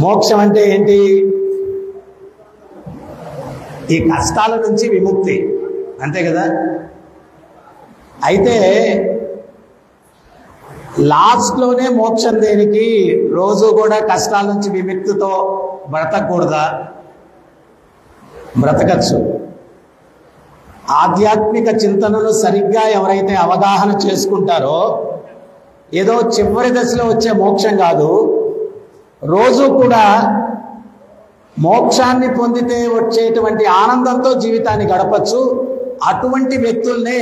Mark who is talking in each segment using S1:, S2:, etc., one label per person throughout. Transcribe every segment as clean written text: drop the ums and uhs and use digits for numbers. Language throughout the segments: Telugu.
S1: మోక్షం అంటే ఏంటి? ఈ కష్టాల నుంచి విముక్తి, అంతే కదా. అయితే లాస్ట్లోనే మోక్షం దేనికి? రోజు కూడా కష్టాల నుంచి విముక్తితో బ్రతకూడదా? బ్రతకచ్చు. ఆధ్యాత్మిక చింతనను సరిగ్గా ఎవరైతే అవగాహన చేసుకుంటారో, ఏదో చివరి దశలో వచ్చే మోక్షం కాదు, రోజు కూడా మోక్షాన్ని పొందితే వచ్చేటువంటి ఆనందంతో జీవితాన్ని గడపచ్చు. అటువంటి వ్యక్తుల్నే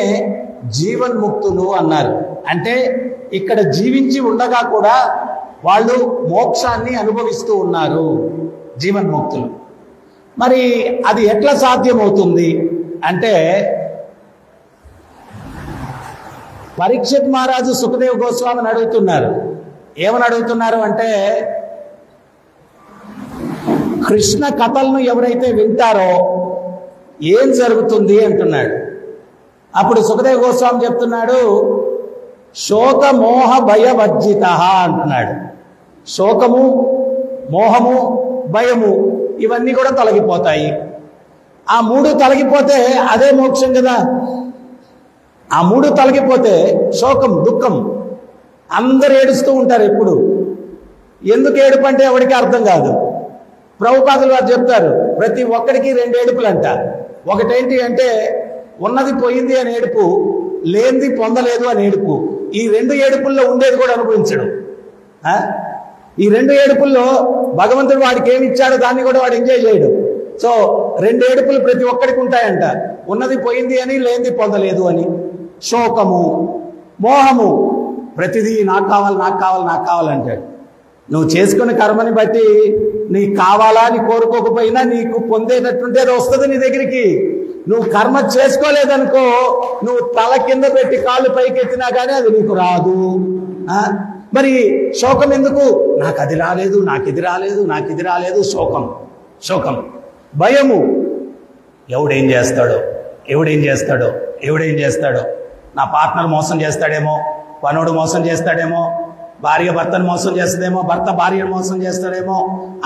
S1: జీవన్ముక్తులు అన్నారు. అంటే ఇక్కడ జీవించి ఉండగా కూడా వాళ్ళు మోక్షాన్ని అనుభవిస్తూ ఉన్నారు, జీవన్ముక్తులు. మరి అది ఎట్లా సాధ్యమవుతుంది అంటే, పరీక్షిత్ మహారాజు సుఖదేవ్ గోస్వామిని అడుగుతున్నారు. ఏమని అడుగుతున్నారు అంటే, కృష్ణ కథలను ఎవరైతే వింటారో ఏం జరుగుతుంది అంటున్నాడు. అప్పుడు సుఖదేవ్ గోస్వామి చెప్తున్నాడు, శోక మోహ భయవర్జిత అంటున్నాడు. శోకము, మోహము, భయము ఇవన్నీ కూడా తొలగిపోతాయి. ఆ మూడు తొలగిపోతే అదే మోక్షం కదా. ఆ మూడు తొలగిపోతే శోకం, దుఃఖం, అందరు ఏడుస్తూ ఉంటారు ఎప్పుడు. ఎందుకు ఏడుపు అంటే ఎవరికి అర్థం కాదు. ప్రభుపాదులు వారు చెప్తారు, ప్రతి ఒక్కడికి 2 ఏడుపులు అంట. ఒకటేంటి అంటే ఉన్నది పోయింది అని ఏడుపు, లేనిది పొందలేదు అని ఏడుపు. ఈ 2 ఏడుపుల్లో ఉండేది కూడా అనుభవించడు. ఈ 2 ఏడుపుల్లో భగవంతుడు వాడికి ఏమి ఇచ్చాడో దాన్ని కూడా వాడు ఎంజాయ్ చేయడు. సో 2 ఏడుపులు ప్రతి ఒక్కడికి ఉంటాయంట, ఉన్నది పోయింది అని, లేనిది పొందలేదు అని. శోకము, మోహము, ప్రతిదీ నాకు కావాలి, నాకు కావాలి, నాకు కావాలంటాడు. నువ్వు చేసుకున్న కర్మని బట్టి నీకు కావాలా అని కోరుకోకపోయినా నీకు పొందేటట్టుంటే అది వస్తుంది నీ దగ్గరికి. నువ్వు కర్మ చేసుకోలేదనుకో, నువ్వు తల కింద పెట్టి కాళ్ళు పైకెత్తినా కానీ అది నీకు రాదు. మరి శోకం ఎందుకు? నాకు అది రాలేదు, నాకు ఇది రాలేదు, నాకు ఇది రాలేదు. శోకం, శోకం. భయము, ఎవడేం చేస్తాడో, ఎవడేం చేస్తాడో, ఎవడేం చేస్తాడో, నా పార్ట్నర్ మోసం చేస్తాడేమో, పనుడు మోసం చేస్తాడేమో, భార్య భర్తను మోసం చేస్తుందేమో, భర్త భార్యను మోసం చేస్తాడేమో,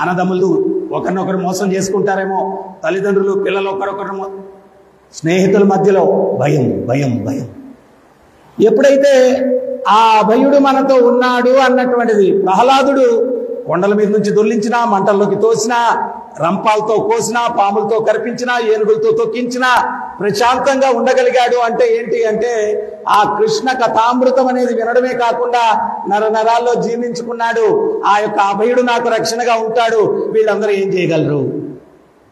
S1: అన్నదమ్ములు ఒకరినొకరు మోసం చేసుకుంటారేమో, తల్లిదండ్రులు పిల్లలు ఒకరొకరు, స్నేహితుల మధ్యలో భయం, భయం, భయం. ఎప్పుడైతే ఆ భయుడు మనతో ఉన్నాడు అన్నటువంటిది, ప్రహ్లాదుడు కొండల మీద నుంచి దొర్లించినా, మంటల్లోకి తోసినా, రంపాలతో కోసినా, పాములతో కరిపించినా, ఏనుగులతో తొక్కించినా ప్రశాంతంగా ఉండగలిగాడు. అంటే ఏంటి అంటే, ఆ కృష్ణ కథామృతం అనేది వినడమే కాకుండా నరనరాల్లో జీర్ణించుకున్నాడు. ఆ యొక్క అభయుడు నాకు రక్షణగా ఉంటాడు. వీళ్ళందరూ ఏం చేయగలరు?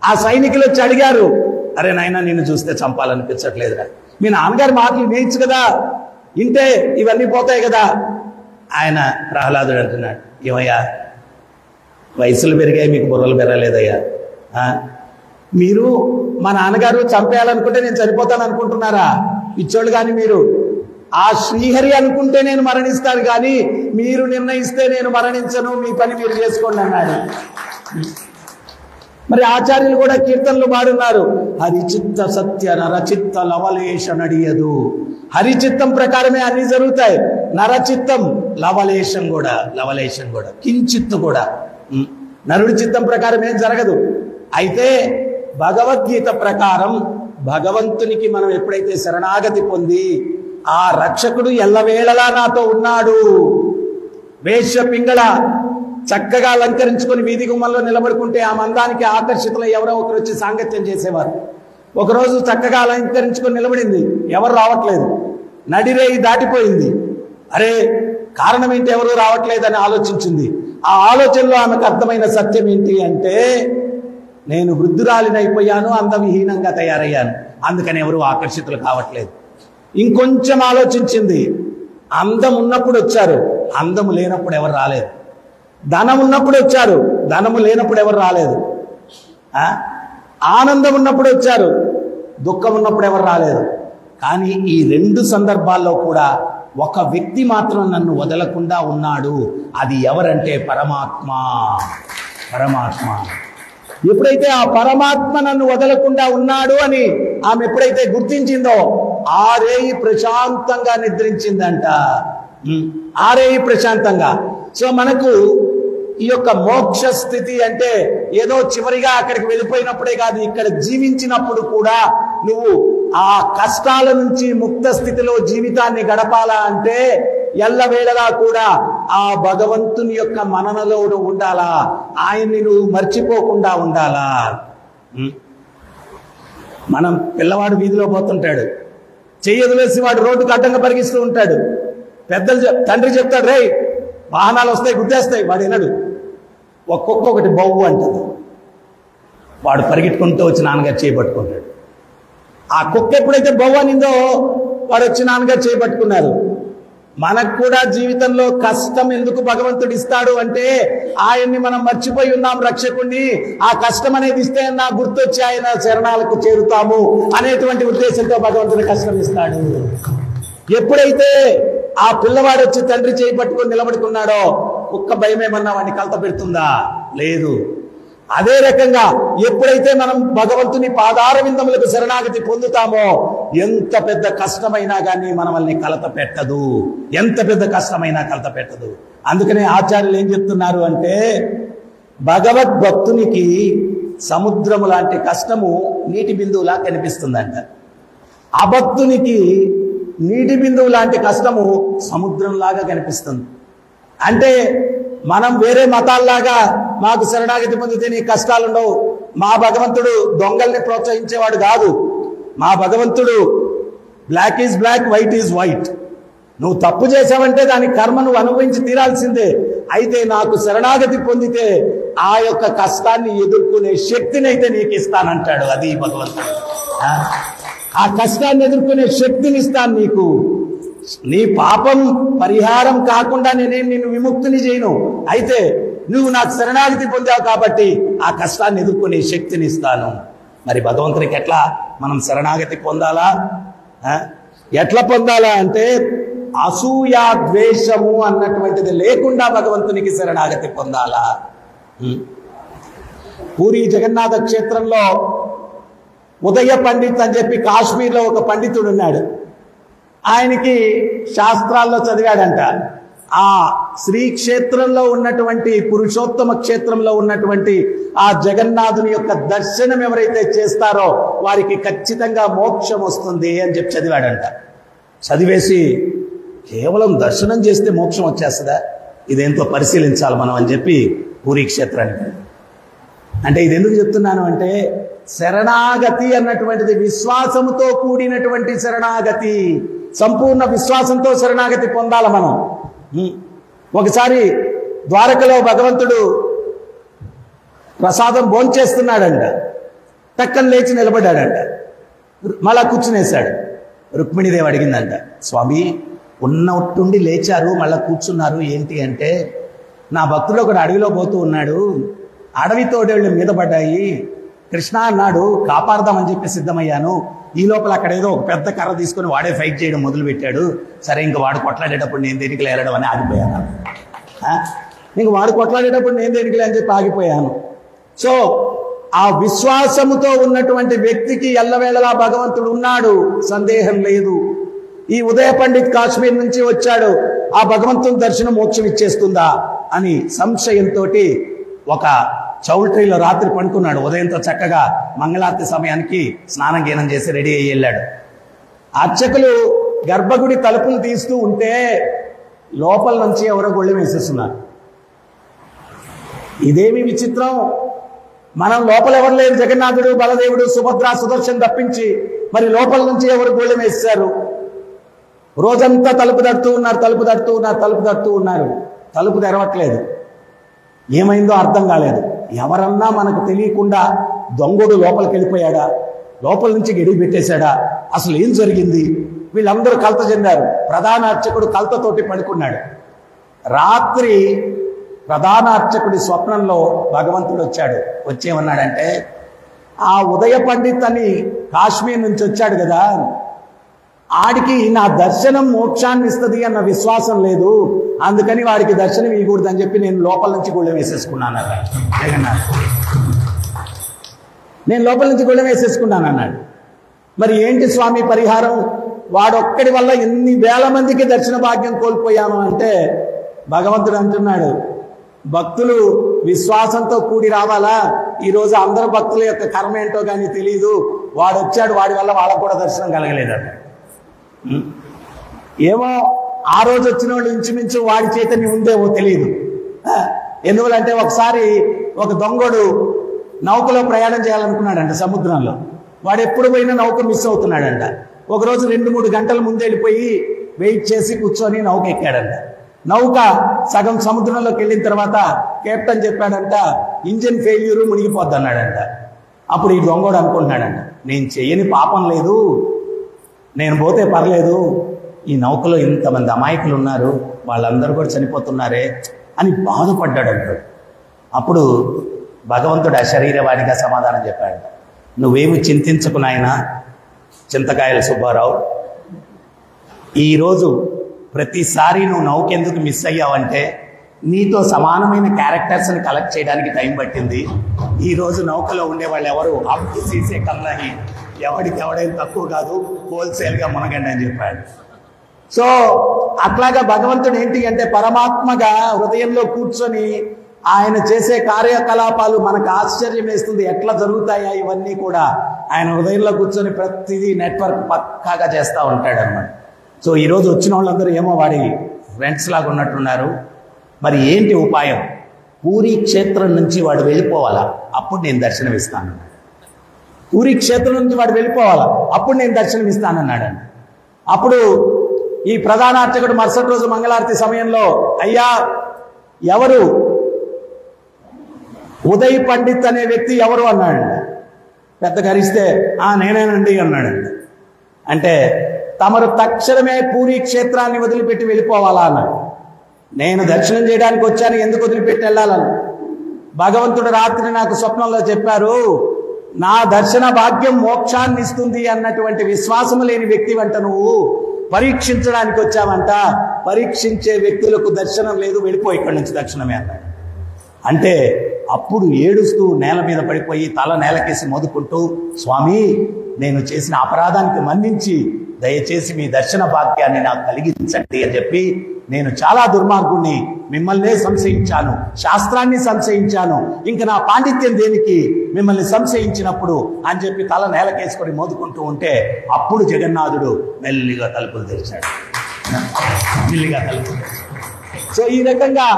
S1: ఆ సైనికులు వచ్చి అడిగారు, అరే నాయనా నిన్ను చూస్తే చంపాలనిపించట్లేదురా, మీ నాన్నగారి మాటలు వినేయచ్చు కదా, ఇంటే ఇవన్నీ పోతాయి కదా. ఆయన ప్రహ్లాదుడు అంటున్నాడు, ఏమయ్యా వయసులు పెరిగాయి, మీకు బుర్రలు పెరగలేదయ్యా. మీరు మా నాన్నగారు చంపేయాలనుకుంటే నేను చనిపోతాను అనుకుంటున్నారా? ఇచ్చోళ్ళు కానీ మీరు ఆ శ్రీహరి అనుకుంటే నేను మరణిస్తాను, కానీ మీరు నిర్ణయిస్తే నేను మరణించను, మీ పని మీరు చేసుకోండి అన్నాడు. మరి ఆచార్యులు కూడా కీర్తనలు పాడున్నారు, హరిచిత్త సత్య నరచిత్త లవలేశ నడియదు. హరిచిత్తం ప్రకారమే అన్ని జరుగుతాయి, నరచిత్తం లవలేశం కూడా, లవలేశం కూడా, కించిత్తు కూడా. నరుడి చిత్తం ప్రకారం ఏం జరగదు. అయితే భగవద్గీత ప్రకారం భగవంతునికి మనం ఎప్పుడైతే శరణాగతి పొంది, ఆ రక్షకుడు ఎల్లవేళలా నాతో ఉన్నాడు. వేశ్య పింగళ చక్కగా అలంకరించుకొని వీధి గుమ్మంలో నిలబడుకుంటే ఆ మందానికి ఆకర్షితులు ఎవరో ఒకరు వచ్చి సాంగత్యం చేసేవారు. ఒకరోజు చక్కగా అలంకరించుకొని నిలబడింది, ఎవరు రావట్లేదు. నడిరేయి దాటిపోయింది. అరే కారణం ఏంటి, ఎవరు రావట్లేదని ఆలోచించింది. ఆ ఆలోచనలో ఆమెకు అర్థమైన సత్యం ఏంటి అంటే, నేను వృద్ధురాలినైపోయాను, అందవిహీనంగా తయారయ్యాను, అందుకని ఎవరు ఆకర్షితులు కావట్లేదు. ఇంకొంచెం ఆలోచించింది, అందం ఉన్నప్పుడు వచ్చారు, అందము లేనప్పుడు ఎవరు రాలేదు. ధనం ఉన్నప్పుడు వచ్చారు, ధనము లేనప్పుడు ఎవరు రాలేదు. ఆనందం ఉన్నప్పుడు వచ్చారు, దుఃఖం ఉన్నప్పుడు ఎవరు రాలేదు. కానీ ఈ 2 సందర్భాల్లో కూడా ఒక వ్యక్తి మాత్రం నన్ను వదలకుండా ఉన్నాడు. అది ఎవరంటే పరమాత్మ. పరమాత్మ. ఎప్పుడైతే ఆ పరమాత్మ నన్ను వదలకుండా ఉన్నాడు అని ఆమె ఎప్పుడైతే గుర్తించిందో, ఆ రేయి ప్రశాంతంగా నిద్రించిందంట. ఆ రేయి ప్రశాంతంగా. సో మనకు ఈ యొక్క మోక్ష స్థితి అంటే ఏదో చివరిగా అక్కడికి వెళ్ళిపోయినప్పుడే కాదు, ఇక్కడ జీవించినప్పుడు కూడా నువ్వు ఆ కష్టాల నుంచి ముక్త స్థితిలో జీవితాన్ని గడపాలా అంటే ఎల్లవేళలా కూడా ఆ భగవంతుని యొక్క మననలో ఉండాలా, ఆయన్ని నువ్వు మర్చిపోకుండా ఉండాలా. మనం పిల్లవాడు వీధిలో పోతుంటాడు, చెయ్యదులేసి వాడు రోడ్డుకు అడ్డంగా పరిగిస్తూ ఉంటాడు. తండ్రి చెప్తాడు, రే వాహనాలు వస్తాయి గుద్దేస్తాయి, వాడు వినడు. ఒక్కొక్కటి బొవ్వు అంటుంది, వాడు పరిగెట్టుకుంటూ వచ్చి నాన్నగారు చేయబట్టుకుంటాడు. ఆ కుక్క ఎప్పుడైతే బొవ్వు అనిందో వాడు వచ్చి నాన్నగారు చేయబట్టుకున్నారు. మనకు కూడా జీవితంలో కష్టం ఎందుకు భగవంతుడు ఇస్తాడు అంటే ఆయన్ని మనం మర్చిపోయి ఉన్నాం రక్షకుణ్ణి, ఆ కష్టం అనేది ఇస్తే నా గుర్తొచ్చి ఆయన శరణాలకు చేరుతాము అనేటువంటి ఉద్దేశంతో భగవంతుడు కష్టం ఇస్తాడు. ఎప్పుడైతే ఆ పిల్లవాడు వచ్చి తండ్రి చేయి పట్టుకొని నిలబడుకున్నాడో కుక్క భయమేమన్నా వాడిని కలత పెడుతుందా? లేదు. అదే రకంగా ఎప్పుడైతే మనం భగవంతుని పాదార విందములకు శరణాగతి పొందుతామో ఎంత పెద్ద కష్టమైనా కానీ మనల్ని కలత పెట్టదు, ఎంత పెద్ద కష్టమైనా కలత పెట్టదు. అందుకనే ఆచార్యులు ఏం చెప్తున్నారు అంటే భగవద్భక్తునికి సముద్రము లాంటి కష్టము నీటి బిందువులా కనిపిస్తుందంట, అభక్తునికి నీటి బిందువు లాంటి కష్టము సముద్రంలాగా కనిపిస్తుంది. అంటే మనం వేరే మతాల్లాగా మాకు శరణాగతి పొందితే నీ కష్టాలు ఉండవు, మా భగవంతుడు దొంగల్ని ప్రోత్సహించేవాడు కాదు. మా భగవంతుడు black is black, white is white. నువ్వు తప్పు చేసావంటే దాని కర్మ నువ్వు అనుభవించి తీరాల్సిందే. అయితే నాకు శరణాగతి పొందితే ఆ యొక్క కష్టాన్ని ఎదుర్కొనే శక్తిని అయితే నీకు ఇస్తానంటాడు. అది భగవంతుడు. ఆ కష్టాన్ని ఎదుర్కొనే శక్తిని ఇస్తాను నీకు. నీ పాపం పరిహారం కాకుండా నేనేం నిన్ను విముక్తిని చేయను. అయితే నువ్వు నాకు శరణాగతి పొందావు కాబట్టి ఆ కష్టాన్ని ఎదుర్కొనే శక్తిని ఇస్తాను. మరి భగవంతునికి ఎట్లా మనం శరణాగతి పొందాలా? ఎట్లా పొందాలా అంటే అసూయ ద్వేషము అన్నటువంటిది లేకుండా భగవంతునికి శరణాగతి పొందాలా. పూరి జగన్నాథ క్షేత్రంలో ఉదయ పండిత్ అని చెప్పి కాశ్మీర్లో ఒక పండితుడు ఉన్నాడు. ఆయనకి శాస్త్రాల్లో చదివాడంట. ఆ శ్రీక్షేత్రంలో ఉన్నటువంటి పురుషోత్తమ క్షేత్రంలో ఉన్నటువంటి ఆ జగన్నాథుని యొక్క దర్శనం ఎవరైతే చేస్తారో వారికి ఖచ్చితంగా మోక్షం వస్తుంది అని చెప్పి చదివాడంట. చదివేసి కేవలం దర్శనం చేస్తే మోక్షం వచ్చేస్తుందా, ఇదేంతో పరిశీలించాలి మనం అని చెప్పి పూరీ క్షేత్రానికి. అంటే ఇది ఎందుకు చెప్తున్నాను అంటే శరణాగతి అన్నటువంటిది విశ్వాసముతో కూడినటువంటి శరణాగతి, సంపూర్ణ విశ్వాసంతో శరణాగతి పొందాలి మనం. ఒకసారి ద్వారకలో భగవంతుడు ప్రసాదం భోంచేస్తున్నాడంట, టక్కన లేచి నిలబడ్డాడంట, మళ్ళా కూర్చునేశాడు. రుక్మిణీదేవి అడిగిందంట, స్వామి ఉన్నట్టుండి లేచారు మళ్ళా కూర్చున్నారు ఏంటి అంటే, నా భక్తుడు ఒకడు అడవిలో పోతూ ఉన్నాడు, అడవి తోడేళ్ళు మీద పడ్డాయి, కృష్ణ అన్నాడు కాపాడదామని చెప్పి సిద్ధమయ్యాను. ఈ లోపల అక్కడ ఏదో ఒక పెద్ద కర్ర తీసుకొని వాడే ఫైట్ చేయడం మొదలు పెట్టాడు. సరే ఇంక వాడు కొట్లాడేటప్పుడు నేను దేనికి వెళ్ళడం అని ఆగిపోయాను. ఇంక వాడు కొట్లాడేటప్పుడు నేను దేనికి అని చెప్పి ఆగిపోయాను. సో ఆ విశ్వాసముతో ఉన్నటువంటి వ్యక్తికి ఎల్లవేళలా భగవంతుడు ఉన్నాడు, సందేహం లేదు. ఈ ఉదయ పండిత్ కాశ్మీర్ నుంచి వచ్చాడు, ఆ భగవంతుని దర్శనం మోక్షం ఇచ్చేస్తుందా అని సంశయంతో ఒక చౌల్ట్రీలో రాత్రి పడుకున్నాడు. ఉదయంతో చక్కగా మంగళారతి సమయానికి స్నానం గీనం చేసి రెడీ అయ్యి వెళ్ళాడు. అర్చకులు గర్భగుడి తలుపులు తీస్తూ ఉంటే లోపల నుంచి ఎవరో గొళ్ళెం వేసేస్తున్నారు. ఇదేమి విచిత్రం, మనం లోపల ఎవరు లేరు, జగన్నాథుడు బలదేవుడు సుభద్ర సుదర్శన్ తప్పించి, మరి లోపల నుంచి ఎవరు గొళ్ళెం వేస్తారు? రోజంతా తలుపు తడుతూ ఉన్నారు, తలుపు తడుతూ ఉన్నారు, తలుపు తడుతూ ఉన్నారు, తలుపు తెరవట్లేదు. ఏమైందో అర్థం కాలేదు. ఎవరన్నా మనకు తెలియకుండా దొంగడు లోపలికి వెళ్ళిపోయాడా, లోపల నుంచి గడిగి పెట్టేశాడా, అసలు ఏం జరిగింది? వీళ్ళందరూ కలత చెందారు. ప్రధాన అర్చకుడు కలతతోటి పడుకున్నాడు. రాత్రి ప్రధాన అర్చకుడి స్వప్నంలో భగవంతుడు వచ్చాడు. వచ్చేమన్నాడంటే, ఆ ఉదయ పండిత్ అని కాశ్మీర్ నుంచి వచ్చాడు కదా, ఆడికి నా దర్శనం మోక్షాన్ని ఇస్తుంది అన్న విశ్వాసం లేదు, అందుకని వాడికి దర్శనం ఇవ్వకూడదు అని చెప్పి నేను లోపల నుంచి గుళ్ళెం వేసేసుకున్నాను అన్నాడు జగన్నాథ్. నేను లోపల నుంచి గుళ్ళెం వేసేసుకున్నాను అన్నాడు. మరి ఏంటి స్వామి పరిహారం? వాడొక్కడి వల్ల ఎన్ని వేల మందికి దర్శన భాగ్యం కోల్పోయాను అంటే భగవంతుడు అంటున్నాడు, భక్తులు విశ్వాసంతో కూడి రావాలా. ఈరోజు అందరు భక్తుల యొక్క కర్మ ఏంటో కానీ తెలియదు. వాడు వచ్చాడు, వాడి వల్ల వాళ్ళకు కూడా దర్శనం కలగలేదట. ఏమో ఆ రోజు వచ్చిన వాళ్ళు ఇంచుమించు వాడి చైతన్యం ఉందేమో తెలియదు. ఎందువలంటే ఒకసారి ఒక దొంగడు నౌకలో ప్రయాణం చేయాలనుకున్నాడంట సముద్రంలో. వాడు ఎప్పుడు పోయినా నౌక మిస్ అవుతున్నాడంట. ఒకరోజు 2-3 గంటల ముందు వెళ్ళిపోయి వెయిట్ చేసి కూర్చొని నౌక ఎక్కాడంట. నౌక సగం సముద్రంలోకి వెళ్ళిన తర్వాత కెప్టెన్ చెప్పాడంట, ఇంజిన్ ఫెయిల్యూర్, మునిగిపోద్ది అన్నాడంట. అప్పుడు ఈ దొంగోడు అనుకుంటున్నాడంట, నేను చెయ్యని పాపం లేదు, నేను పోతే పర్లేదు, ఈ నౌకలో ఇంతమంది అమాయకులు ఉన్నారు, వాళ్ళందరూ కూడా చనిపోతున్నారే అని బాధపడ్డాడంట. అప్పుడు భగవంతుడు అశరీరవాడిగా సమాధానం చెప్పాడు, నువ్వేమి చింతించకు నాయనా చింతకాయల సుబ్బారావు, ఈరోజు ప్రతిసారి నువ్వు నౌకెందుకు మిస్ అయ్యావంటే నీతో సమానమైన క్యారెక్టర్స్ని కలెక్ట్ చేయడానికి టైం పట్టింది. ఈరోజు నౌకలో ఉండేవాళ్ళు ఎవరు అప్పు సీసే కల్లాగి ఎవడికి ఎవడైనా తక్కువ కాదు, హోల్సేల్గా మునగండి అని చెప్పాడు. సో అట్లాగా భగవంతుడు ఏంటి అంటే పరమాత్మగా హృదయంలో కూర్చొని ఆయన చేసే కార్యకలాపాలు మనకు ఆశ్చర్యం వేస్తుంది. ఎట్లా జరుగుతాయా ఇవన్నీ కూడా ఆయన హృదయంలో కూర్చొని ప్రతిదీ నెట్వర్క్ పక్కాగా చేస్తూ ఉంటాడు అన్నమాట. సో ఈరోజు వచ్చిన వాళ్ళందరూ ఏమో వాడి ఫ్రెండ్స్ లాగా ఉన్నట్టున్నారు. మరి ఏంటి ఉపాయం? పూరీ క్షేత్రం నుంచి వాడు వెళ్ళిపోవాలా, అప్పుడు నేను దర్శనం ఇస్తాను. పూరీ క్షేత్రం నుంచి వాడు వెళ్ళిపోవాలా, అప్పుడు నేను దర్శనం ఇస్తానన్నాడండి. అప్పుడు ఈ ప్రధాన అర్చకుడు మరుసటి రోజు మంగళారతి సమయంలో, అయ్యా ఎవరు ఉదయ్ పండిత్ అనే వ్యక్తి ఎవరు అన్నాడు. పెద్ద గరిస్తే నేనేనండి అన్నాడండి. అంటే తమరు తక్షణమే పూరీ క్షేత్రాన్ని వదిలిపెట్టి వెళ్ళిపోవాలా అన్నాడు. నేను దర్శనం చేయడానికి వచ్చాను, ఎందుకు వదిలిపెట్టి వెళ్ళాలని? భగవంతుడు రాత్రి నాకు స్వప్నంలో చెప్పారు, నా దర్శన భాగ్యం మోక్షాన్ని ఇస్తుంది అన్నటువంటి విశ్వాసం లేని వ్యక్తి వెంట నువ్వు పరీక్షించడానికి వచ్చావంట. పరీక్షించే వ్యక్తులకు దర్శనం లేదు, వెళ్ళిపో ఇక్కడి నుంచి దర్శనమే అన్నాడు. అంటే అప్పుడు ఏడుస్తూ నేల మీద పడిపోయి తల నేలకేసి మోదుకుంటూ, స్వామి నేను చేసిన అపరాధానికి మన్నించి దయచేసి మీ దర్శన భాగ్యాన్ని నాకు కలిగించండి అని చెప్పి, నేను చాలా దుర్మార్గుణ్ణి, మిమ్మల్నే సంశయించాను, శాస్త్రాన్ని సంశయించాను, ఇంకా నా పాండిత్యం దేనికి మిమ్మల్ని సంశయించినప్పుడు అని చెప్పి తల నేలకేసుకొని మోదుకుంటూ ఉంటే అప్పుడు జగన్నాథుడు మెల్లిగా తలుపులు తెరిచాడు. మెల్లిగా తలుపులు తెరిచాడు. సో ఈ రకంగా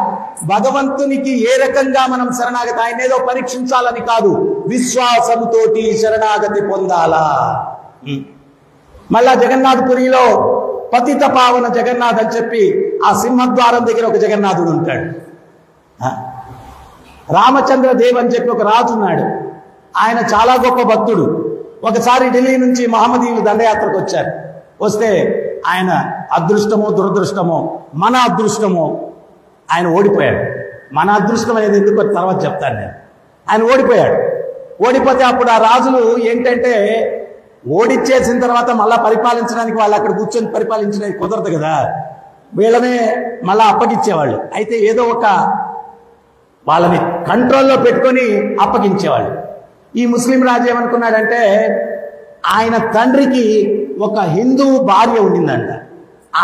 S1: భగవంతునికి ఏ రకంగా మనం శరణాగతి, ఆయన ఏదో పరీక్షించాలని కాదు, విశ్వాసంతోటి శరణాగతి పొందాలా. మళ్ళా జగన్నాథపురిలో పతిత పావన జగన్నాథ్ అని చెప్పి ఆ సింహద్వారం దగ్గర ఒక జగన్నాథుడు ఉంటాడు. రామచంద్ర దేవ్ అని చెప్పి ఒక రాజు ఉన్నాడు. ఆయన చాలా గొప్ప భక్తుడు. ఒకసారి ఢిల్లీ నుంచి మహమ్మదీయులు దండయాత్రకు వచ్చారు. వస్తే ఆయన అదృష్టమో దురదృష్టమో, మన అదృష్టమో, ఆయన ఓడిపోయాడు. మన అదృష్టం అనేది ఎందుకో తర్వాత చెప్తాను నేను. ఆయన ఓడిపోయాడు. ఓడిపోతే అప్పుడు ఆ రాజులు ఏంటంటే, ఓడిచ్చేసిన తర్వాత మళ్ళా పరిపాలించడానికి వాళ్ళు అక్కడ కూర్చొని పరిపాలించడానికి కుదరదు కదా, వీళ్ళనే మళ్ళా అప్పగించేవాళ్ళు. అయితే ఏదో ఒక వాళ్ళని కంట్రోల్లో పెట్టుకొని అప్పగించేవాళ్ళు. ఈ ముస్లిం రాజు ఏమనుకున్నాడంటే, ఆయన తండ్రికి ఒక హిందూ భార్య ఉండిందంట,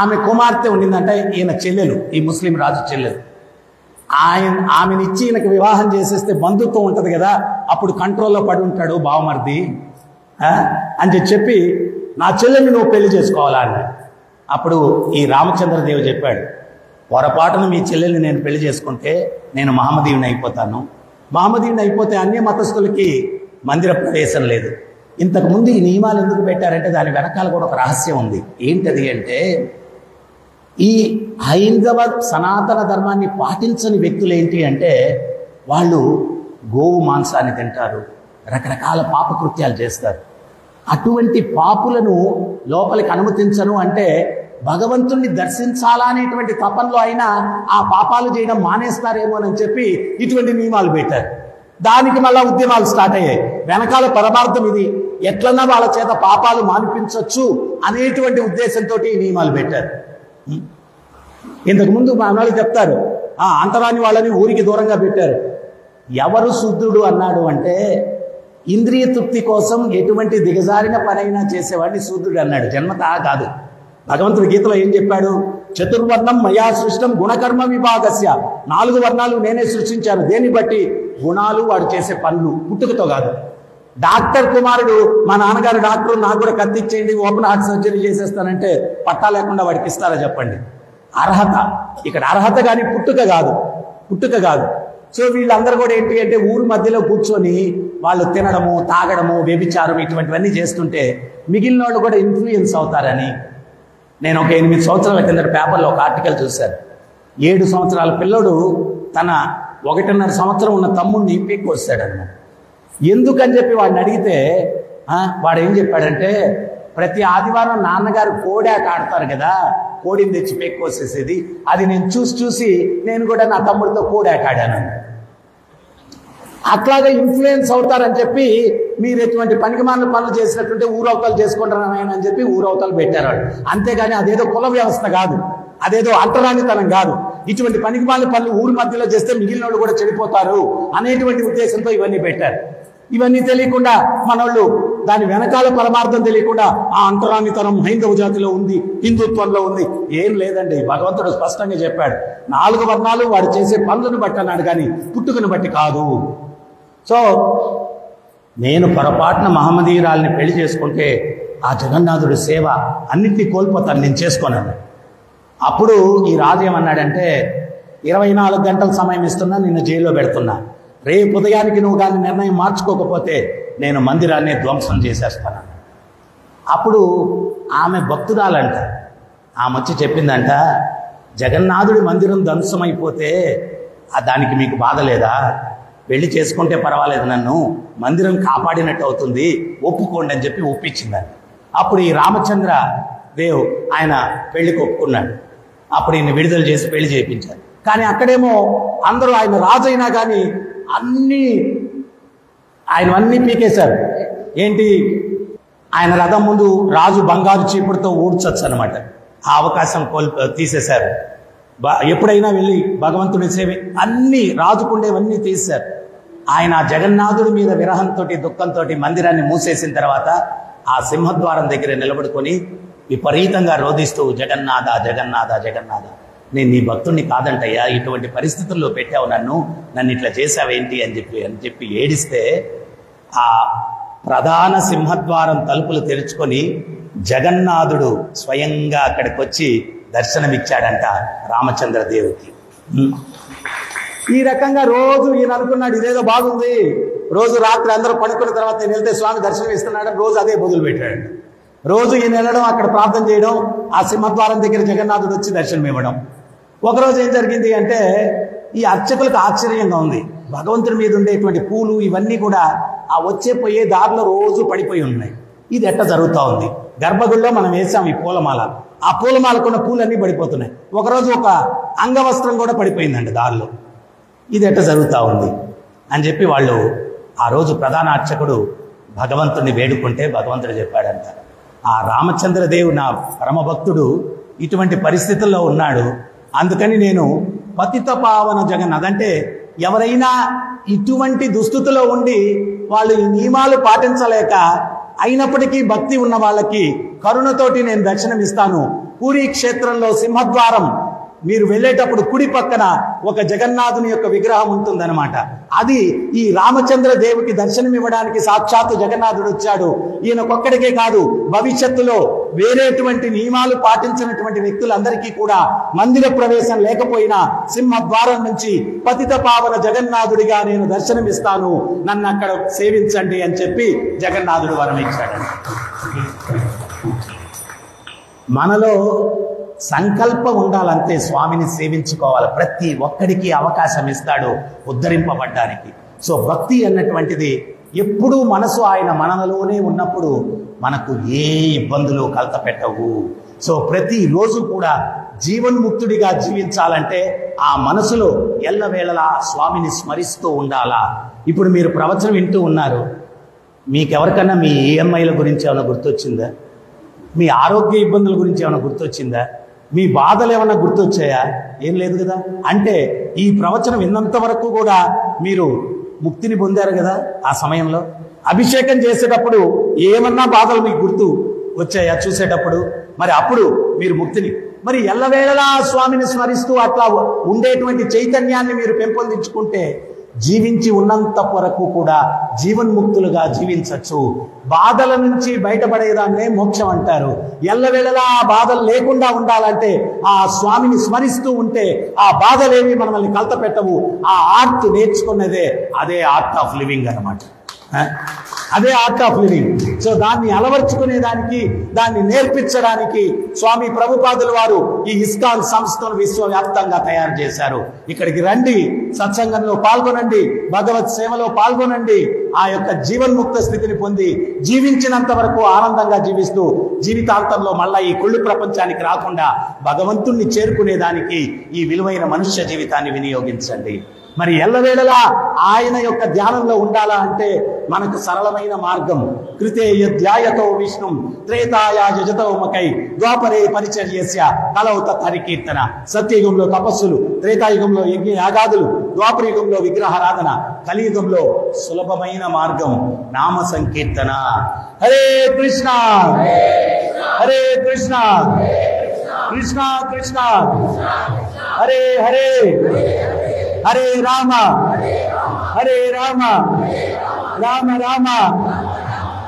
S1: ఆమె కుమార్తె ఉండిందంట, ఈయన చెల్లెలు, ఈ ముస్లిం రాజు చెల్లెలు. ఆమెనిచ్చి ఈయనకి వివాహం చేసేస్తే బంధుత్వం ఉంటుంది కదా, అప్పుడు కంట్రోల్లో పడి ఉంటాడు బావమర్ది అని చెప్పి, నా చెల్లెల్ని నువ్వు పెళ్లి చేసుకోవాలా అన్నాడు. అప్పుడు ఈ రామచంద్రదేవి చెప్పాడు, పొరపాటును మీ చెల్లెల్ని నేను పెళ్లి చేసుకుంటే నేను మహమ్మదీయుని అయిపోతాను. మహమ్మదీయుని అయిపోతే అన్య మతస్థులకి మందిర ప్రవేశం లేదు. ఇంతకుముందు ఈ నియమాలు ఎందుకు పెట్టారంటే దాని వెనకాల కూడా ఒక రహస్యం ఉంది. ఏంటది అంటే, ఈ హైందవ సనాతన ధర్మాన్ని పాటించని వ్యక్తులు ఏంటి అంటే, వాళ్ళు గోవు మాంసాన్ని తింటారు, రకరకాల పాపకృత్యాలు చేస్తారు. అటువంటి పాపులను లోపలికి అనుమతించను అంటే, భగవంతుణ్ణి దర్శించాలా అనేటువంటి తపనలో అయినా ఆ పాపాలు చేయడం మానేస్తారేమోనని చెప్పి ఇటువంటి నియమాలు పెట్టారు. దానికి మళ్ళా ఉద్యమాలు స్టార్ట్ అయ్యాయి. వెనకాల పరమార్థం ఇది, ఎట్లన్నా వాళ్ళ చేత పాపాలు మానిపించవచ్చు అనేటువంటి ఉద్దేశంతో ఈ నియమాలు పెట్టారు. ఇంతకుముందు మా అన్నలు చెప్తారు, అంతరాని వాళ్ళని ఊరికి దూరంగా పెట్టారు. ఎవరు శుద్ధుడు అన్నాడు అంటే, ఇంద్రియ తృప్తి కోసం ఎటువంటి దిగజారిన పనైనా చేసేవాడిని శూద్రుడు అన్నాడు. జన్మతా కాదు. భగవంతుడి గీతలో ఏం చెప్పాడు? చతుర్వర్ణం మయా సృష్టం గుణకర్మ విభాగస్య. 4 వర్ణాలు నేనే సృష్టించాను. దేన్ని బట్టి? గుణాలు, వాడు చేసే పనులు, పుట్టుకతో కాదు. డాక్టర్ కుమారుడు, మా నాన్నగారు డాక్టర్, నాకు కూడా కత్తిచ్చేయండి, ఓపెన్ హార్ట్ సర్జరీ చేసేస్తానంటే పట్టా లేకుండా వాడికి ఇస్తారా చెప్పండి? అర్హత. ఇక్కడ అర్హత కానీ పుట్టుక కాదు. సో వీళ్ళందరూ కూడా ఏంటి అంటే ఊరు మధ్యలో కూర్చొని వాళ్ళు తినడము, తాగడము, వ్యభిచారం ఇటువంటివన్నీ చేస్తుంటే మిగిలిన వాళ్ళు కూడా ఇన్ఫ్లుయెన్స్ అవుతారని. నేను ఒక 8 సంవత్సరాల కింద పేపర్లో ఒక ఆర్టికల్ చూశాను. 7 సంవత్సరాల పిల్లోడు తన 1.5 సంవత్సరం ఉన్న తమ్ముడిని పీక్కి వస్తాడన్నమాట. ఎందుకని చెప్పి వాడిని అడిగితే వాడు ఏం చెప్పాడంటే, ప్రతి ఆదివారం నాన్నగారు కోడాట ఆడతారు కదా, కోడిని తెచ్చి పీక్కోసేసేది, అది నేను చూసి నేను కూడా నా తమ్ముడితో కోడాట ఆడాను. అట్లాగా ఇన్ఫ్లుయెన్స్ అవుతారని చెప్పి మీరు ఎటువంటి పనికిమాలిన పనులు చేసినట్టుంటే ఊరవతలు చేసుకుంటారు అని చెప్పి ఊరవతలు పెట్టారు. అంతేగాని అదేదో కుల వ్యవస్థ కాదు, అదేదో అంటరానితనం కాదు. ఇటువంటి పనికిమాలిన పనులు ఊరి మధ్యలో చేస్తే మిగిలిన వాళ్ళు కూడా చెడిపోతారు అనేటువంటి ఉద్దేశంతో ఇవన్నీ పెట్టారు. ఇవన్నీ తెలియకుండా మనోళ్ళు దాని వెనకాల పరమార్థం తెలియకుండా ఆ అంటరానితనం హైందవ జాతిలో ఉంది, హిందుత్వంలో ఉంది. ఏం లేదండి, భగవంతుడు స్పష్టంగా చెప్పాడు. 4 వర్ణాలు వాడు చేసే పనులను బట్టి అన్నాడు, కానీ పుట్టుకను బట్టి కాదు. సో నేను పొరపాటున మహమ్మదీయురాల్ని పెళ్లి చేసుకుంటే ఆ జగన్నాథుడి సేవ అన్నింటినీ కోల్పోతాను, నేను చేసుకోనని. అప్పుడు ఈ రాజు ఏమన్నాడంటే, 24 గంటల సమయం ఇస్తున్నా, నిన్ను జైల్లో పెడుతున్నా, రేపు ఉదయానికి నువ్వు కానీ నిర్ణయం మార్చుకోకపోతే నేను మందిరాన్ని ధ్వంసం చేసేస్తాను. అప్పుడు ఆమె భక్తురాలంట, ఆమె వచ్చి చెప్పిందంట, జగన్నాథుడి మందిరం ధ్వంసమైపోతే దానికి మీకు బాధ లేదా? పెళ్లి చేసుకుంటే పర్వాలేదు, నన్ను మందిరం కాపాడినట్టు అవుతుంది, ఒప్పుకోండి అని చెప్పి ఒప్పించిందండి. అప్పుడు ఈ రామచంద్ర దేవ్ ఆయన పెళ్లికి ఒప్పుకున్నాడు. అప్పుడు ఈయన విడుదల చేసి పెళ్లి చేయించారు. కానీ అక్కడేమో అందరూ ఆయన రాజు అయినా కానీ ఆయనవన్నీ పీకేశారు. ఏంటి? ఆయన రథం ముందు రాజు బంగారు చీపుడుతో ఊడ్చొచ్చు అనమాట. ఆ అవకాశం తీసేశారు. ఎప్పుడైనా వెళ్ళి భగవంతుడి సేవ అన్నీ రాజుకుండేవన్నీ తీశారు. ఆయన జగన్నాథుడి మీద విరహంతో దుఃఖంతో మందిరాన్ని మూసేసిన తర్వాత ఆ సింహద్వారం దగ్గర నిలబడుకొని విపరీతంగా రోధిస్తూ, జగన్నాథ జగన్నాథ జగన్నాథ, నేను నీ భక్తుడిని కాదంటయ్యా, ఇటువంటి పరిస్థితుల్లో పెట్టావు, నన్ను ఇట్లా చేశావేంటి అని చెప్పి ఏడిస్తే ఆ ప్రధాన సింహద్వారం తలుపులు తెరుచుకొని జగన్నాథుడు స్వయంగా అక్కడికి వచ్చి దర్శనమిచ్చాడంట రామచంద్రదేవుకి. ఈ రకంగా రోజు ఈయన అనుకున్నాడు, ఇదేదో బాగుంది, రోజు రాత్రి అందరూ పడుకున్న తర్వాత నేను వెళ్తే స్వామి దర్శనం ఇస్తున్నాడని రోజు అదే మొదలు పెట్టాడు. రోజు ఈయన వెళ్ళడం, అక్కడ ప్రార్థన చేయడం, ఆ సింహద్వారం దగ్గర జగన్నాథుడు వచ్చి దర్శనం ఇవ్వడం. ఒకరోజు ఏం జరిగింది అంటే, ఈ అర్చకులకు ఆశ్చర్యంగా ఉంది, భగవంతుడి మీద ఉండేటువంటి పూలు ఇవన్నీ కూడా ఆ వచ్చే పోయే దారిలో రోజు పడిపోయి ఉన్నాయి. ఇది ఎట్ట జరుగుతూ ఉంది? గర్భగుడిలో మనం వేసాం ఈ పూలమాల, ఆ పూలమాలకున్న పూలన్నీ పడిపోతున్నాయి. ఒకరోజు ఒక అంగవస్త్రం కూడా పడిపోయిందండి దారిలో. ఇది ఎట్ట జరుగుతూ ఉంది అని చెప్పి వాళ్ళు ఆ రోజు ప్రధాన అర్చకుడు భగవంతుడిని వేడుకుంటే భగవంతుడు చెప్పాడంట, ఆ రామచంద్రదేవు నా పరమభక్తుడు ఇటువంటి పరిస్థితుల్లో ఉన్నాడు, అందుకని నేను పతిత పావన జగన్నాథ్, అంటే ఎవరైనా ఇటువంటి దుస్థితిలో ఉండి వాళ్ళు ఈ నియమాలు పాటించలేక అయినప్పటికీ భక్తి ఉన్న వాళ్ళకి కరుణతోటి నేను దర్శనమిస్తాను. పూరీ క్షేత్రంలో సింహద్వారం మీరు వెళ్ళేటప్పుడు కుడి పక్కన ఒక జగన్నాథుని యొక్క విగ్రహం ఉంటుందన్నమాట. అది ఈ రామచంద్ర దేవుకి దర్శనం ఇవ్వడానికి సాక్షాత్తు జగన్నాథుడు వచ్చాడు. ఈయనకొక్కడికే కాదు, భవిష్యత్తులో వేరేటువంటి నియమాలు పాటించినటువంటి వ్యక్తులందరికీ కూడా మందిర ప్రవేశం లేకపోయినా సింహద్వారం నుంచి పతిత పావన జగన్నాథుడిగా నేను దర్శనమిస్తాను, నన్ను అక్కడ సేవించండి అని చెప్పి జగన్నాథుడు వరం ఇచ్చాడు. మనలో సంకల్పం ఉండాలంతే, స్వామిని సేవించుకోవాలి. ప్రతి ఒక్కడికి అవకాశం ఇస్తాడు ఉద్ధరింపబడ్డానికి. సో భక్తి అన్నటువంటిది ఎప్పుడూ మనసు ఆయన మనలోనే ఉన్నప్పుడు మనకు ఏ ఇబ్బందులు కలత పెట్టవు. సో ప్రతి రోజు కూడా జీవన్ముక్తుడిగా జీవించాలంటే ఆ మనసులో ఎల్లవేళలా స్వామిని స్మరిస్తూ ఉండాలా. ఇప్పుడు మీరు ప్రవచనం వింటూ ఉన్నారు, మీకెవరికన్నా మీ ఈఎంఐల గురించి ఏమైనా గుర్తొచ్చిందా? మీ ఆరోగ్య ఇబ్బందుల గురించి ఏమైనా గుర్తొచ్చిందా? మీ బాధలు ఏమైనా గుర్తొచ్చాయా? ఏం లేదు కదా. అంటే ఈ ప్రవచనం విన్నంత వరకు కూడా మీరు ముక్తిని పొందారు కదా. ఆ సమయంలో అభిషేకం చేసేటప్పుడు ఏమన్నా బాధలు మీకు గుర్తు వచ్చాయా చూసేటప్పుడు? మరి అప్పుడు మీరు ముక్తిని మరి ఎల్లవేళలా స్వామిని స్మరిస్తూ అట్లా ఉండేటువంటి చైతన్యాన్ని మీరు పెంపొందించుకుంటే జీవించి ఉన్నంత వరకు కూడా జీవన్ముక్తులుగా జీవించవచ్చు. బాధల నుంచి బయటపడేదాన్నే మోక్షం అంటారు. ఎల్లవేళలా ఆ బాధలు లేకుండా ఉండాలంటే ఆ స్వామిని స్మరిస్తూ ఉంటే ఆ బాధలేవి మనల్ని కలతపెట్టవు. ఆ ఆర్ట్ నేర్చుకున్నదే అదే ఆర్ట్ ఆఫ్ లివింగ్ అన్నమాట. అదే ఆర్ట్ ఆఫ్ లివింగ్. సో దాన్ని అలవర్చుకునేదానికి, దాన్ని నేర్పించడానికి స్వామి ప్రభుపాదుల వారు ఈ ఇస్కాన్ సంస్థను విశ్వవ్యాప్తంగా తయారు చేశారు. ఇక్కడికి రండి, సత్సంగంలో పాల్గొనండి, భగవత్ సేవలో పాల్గొనండి. ఆ యొక్క జీవన్ముక్త స్థితిని పొంది జీవించినంత వరకు ఆనందంగా జీవిస్తూ జీవితాంతంలో మళ్ళా ఈ కుళ్ళు ప్రపంచానికి రాకుండా భగవంతుణ్ణి చేరుకునేదానికి ఈ విలువైన మనుష్య జీవితాన్ని వినియోగించండి. మరి ఎల్లవేళలా ఆయన యొక్క ధ్యానంలో ఉండాలా అంటే మనకు సరళమైన మార్గం. కృతే యధ్యాయతో విష్ణు త్రేతాయా జజతోమకై ద్వాపరే పరిచర్యస్య కలౌ తత్హరికీర్తన. సత్యయుగంలో తపస్సులు, త్రేతాయుగంలో యజ్ఞ యాగాదులు, ద్వాపరయుగంలో విగ్రహారాధన, కలియుగంలో సులభమైన మార్గం నామ సంకీర్తన. హరే కృష్ణ హరే కృష్ణ కృష్ణ కృష్ణ హరే హరే హరే రామ హరే రామ రామ రామ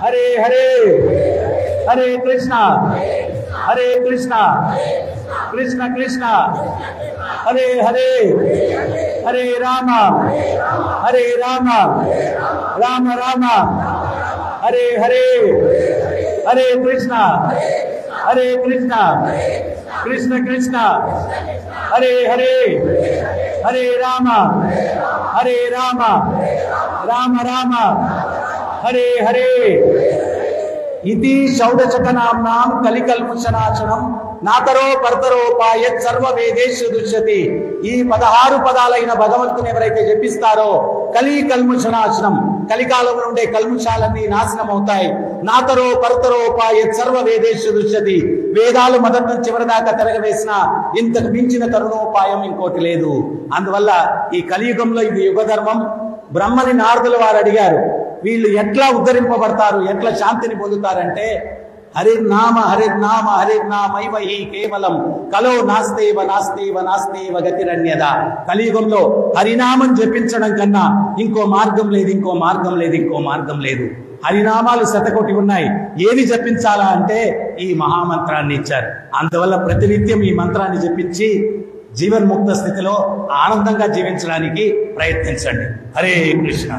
S1: హరే హరే హరే కృష్ణ హరే కృష్ణ కృష్ణ కృష్ణ హరే హరే హరే రామ హరే రామ రామ రామ హరే హరే హరే కృష్ణ హరే కృష్ణ కృష్ణ కృష్ణ హరే హరే హరే రామ హరే రామ రామ రామ హరే హరే. ఇది షౌడచకనాంనాం కలికల్ముషనాశనం నాతరో పర్తరోపాయ సర్వ వేదేషు దృశ్యతి. ఈ 16 పదాలైన భగవంతుని ఎవరైతే జపిస్తారో కలి కల్ముషనాశనం, కలికాలం ఉండే కల్ముషాలన్నీ నాశనం అవుతాయి. నాతరో పర్తరోపాయ సర్వ వేదేషు దృశ్యతి. వేదాలు మొదటి నుంచి చివరి దాకా తిరగవేసిన ఇంతకు మించిన కరుణోపాయం ఇంకోటి లేదు. అందువల్ల ఈ కలియుగంలో ఇది యుగధర్మం. బ్రహ్మని నారదుల వారు అడిగారు, వీళ్ళు ఎట్లా ఉద్ధరింపబడతారు, ఎట్లా శాంతిని పొందుతారంటే హరిర్నామ హరిర్నామ హరిర్నామైవ హి కేవలం కలో నాస్తేవ నాస్తేవ నాస్తేవ గతిరన్యద. కలియుగంలో హరినామం జపించడం కన్నా ఇంకో మార్గం లేదు, ఇంకో మార్గం లేదు, ఇంకో మార్గం లేదు. హరినామాలు శతకోటి ఉన్నాయి. ఏది జపించాలా అంటే ఈ మహామంత్రాన్ని ఇచ్చారు. అందువల్ల ప్రతినిత్యం ఈ మంత్రాన్ని జపించి జీవన్ముక్త స్థితిలో ఆనందంగా జీవించడానికి ప్రయత్నించండి. హరే కృష్ణ.